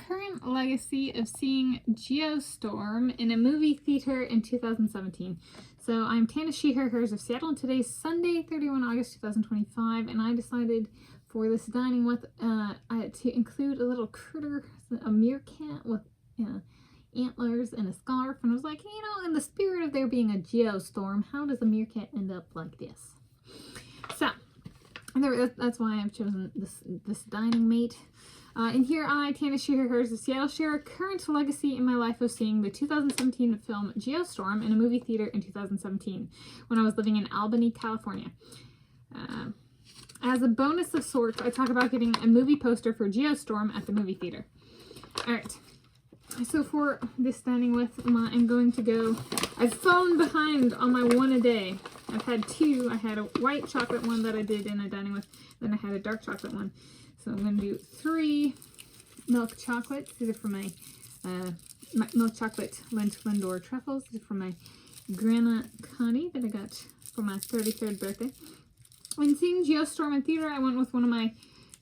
current legacy of seeing Geostorm in a movie theater in 2017. So I'm Tanis Coralee of Seattle, and today's Sunday, 31 August 2025, and I decided for this dining with to include a little critter, a meerkat with antlers and a scarf, and I was like, you know, in the spirit of there being a geostorm, how does a meerkat end up like this? So that's why I've chosen this dining mate. And here I, Tanis Coralee of Seattle, share a current legacy in my life of seeing the 2017 film Geostorm in a movie theater in 2017 when I was living in Albany, California. As a bonus of sorts, I talk about getting a movie poster for Geostorm at the movie theater. Alright, so for this dining with, I'm going to go, I've fallen behind on my one a day. I've had two. I had a white chocolate one that I did in a dining with, then I had a dark chocolate one. So I'm going to do 3 milk chocolates. These are for my milk chocolate Lindor truffles. These are for my Grandma Connie that I got for my 33rd birthday. When seeing Geostorm in theater, I went with one of my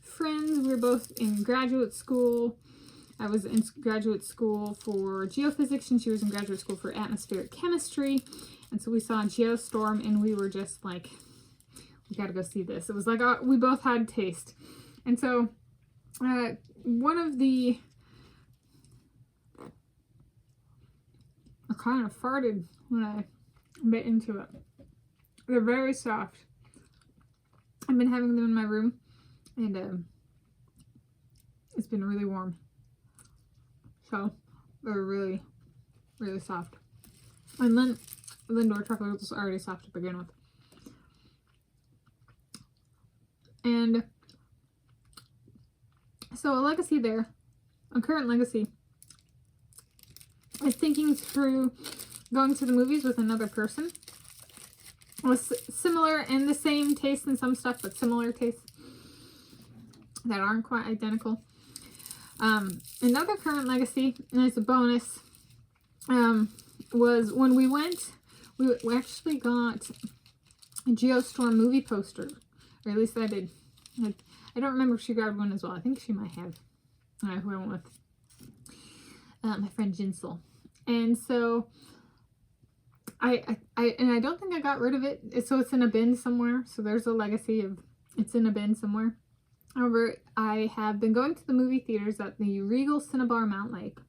friends. We were both in graduate school. I was in graduate school for geophysics, and she was in graduate school for atmospheric chemistry. And so we saw Geostorm, and we were just like, we gotta go see this. It was like we both had taste. And so, one of the, I kind of farted when I bit into it. They're very soft. I've been having them in my room, and it's been really warm. So, they're really, really soft. And then, Lindor truffle was already soft to begin with. And so a legacy there, a current legacy, is thinking through going to the movies with another person. With similar and the same taste in some stuff, but similar tastes that aren't quite identical. Another current legacy, and it's a bonus, was when we went, we actually got a Geostorm movie poster, or at least I did. I don't remember if she grabbed one as well. I think she might have. Who I went with. My friend Jinsel. And so, I don't think I got rid of it. So it's in a bin somewhere. So there's a legacy of it's in a bin somewhere. However, I have been going to the movie theaters at the Regal Cinnabar Mount Lake.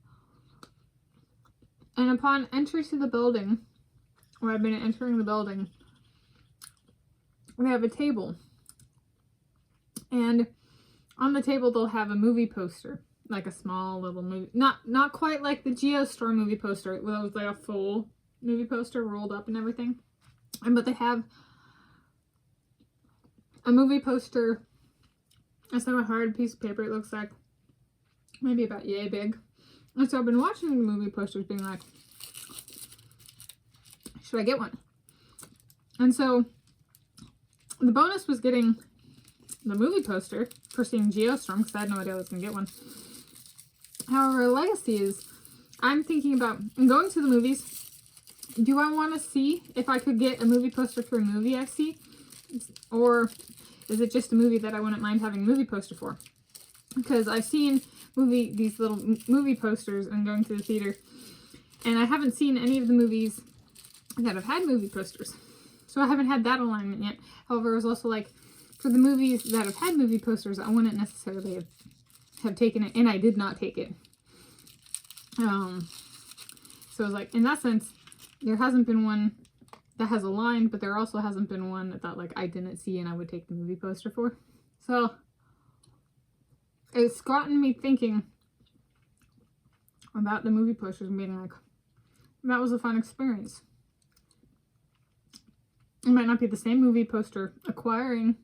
And upon entry to the building, or I've been entering the building, we have a table. And on the table, they'll have a movie poster, like a small little movie. Not quite like the Geostorm movie poster. It was like a full movie poster rolled up and everything. But they have a movie poster. It's like a hard piece of paper. It looks like maybe about yay big. And so I've been watching the movie posters being like, should I get one? And so the bonus was getting the movie poster for seeing Geostorm, because I had no idea I was going to get one. However, legacy is, I'm thinking about going to the movies. Do I want to see if I could get a movie poster for a movie I see? Or is it just a movie that I wouldn't mind having a movie poster for? Because I've seen these little movie posters and going to the theater, and I haven't seen any of the movies that have had movie posters. So I haven't had that alignment yet. However, it was also like, for the movies that have had movie posters, I wouldn't necessarily have taken it, and I did not take it. So it was like, in that sense, there hasn't been one that has aligned, but there also hasn't been one that like I didn't see and I would take the movie poster for. So it's gotten me thinking about the movie posters and being like, that was a fun experience. It might not be the same movie poster acquiring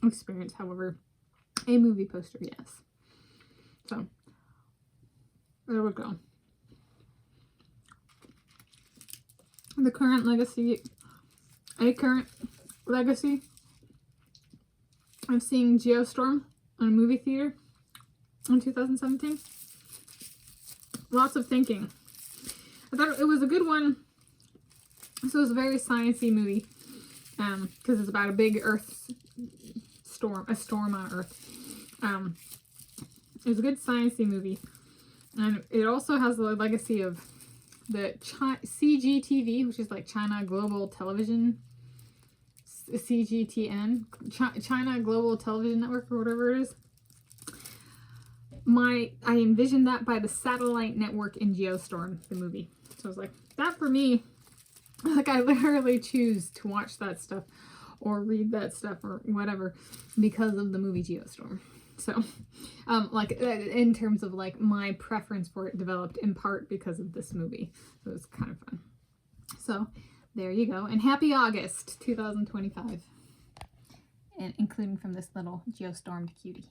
experience, however, a movie poster, yes. So, there we go. A current legacy of seeing Geostorm in a movie theater in 2017. Lots of thinking. I thought it was a good one. So it was a very sciencey movie. Because it's about a big Earth storm, a storm on Earth. It was a good sciencey movie. And it also has the legacy of the CGTV, which is like China Global Television, CGTN, China Global Television Network, or whatever it is. I envisioned that by the satellite network in Geostorm, the movie. So I was like, that for me, like I literally choose to watch that stuff or read that stuff or whatever because of the movie Geostorm. So, like in terms of like my preference for it developed in part because of this movie. So it was kind of fun. So there you go. And happy August 2025. And including from this little Geostormed cutie.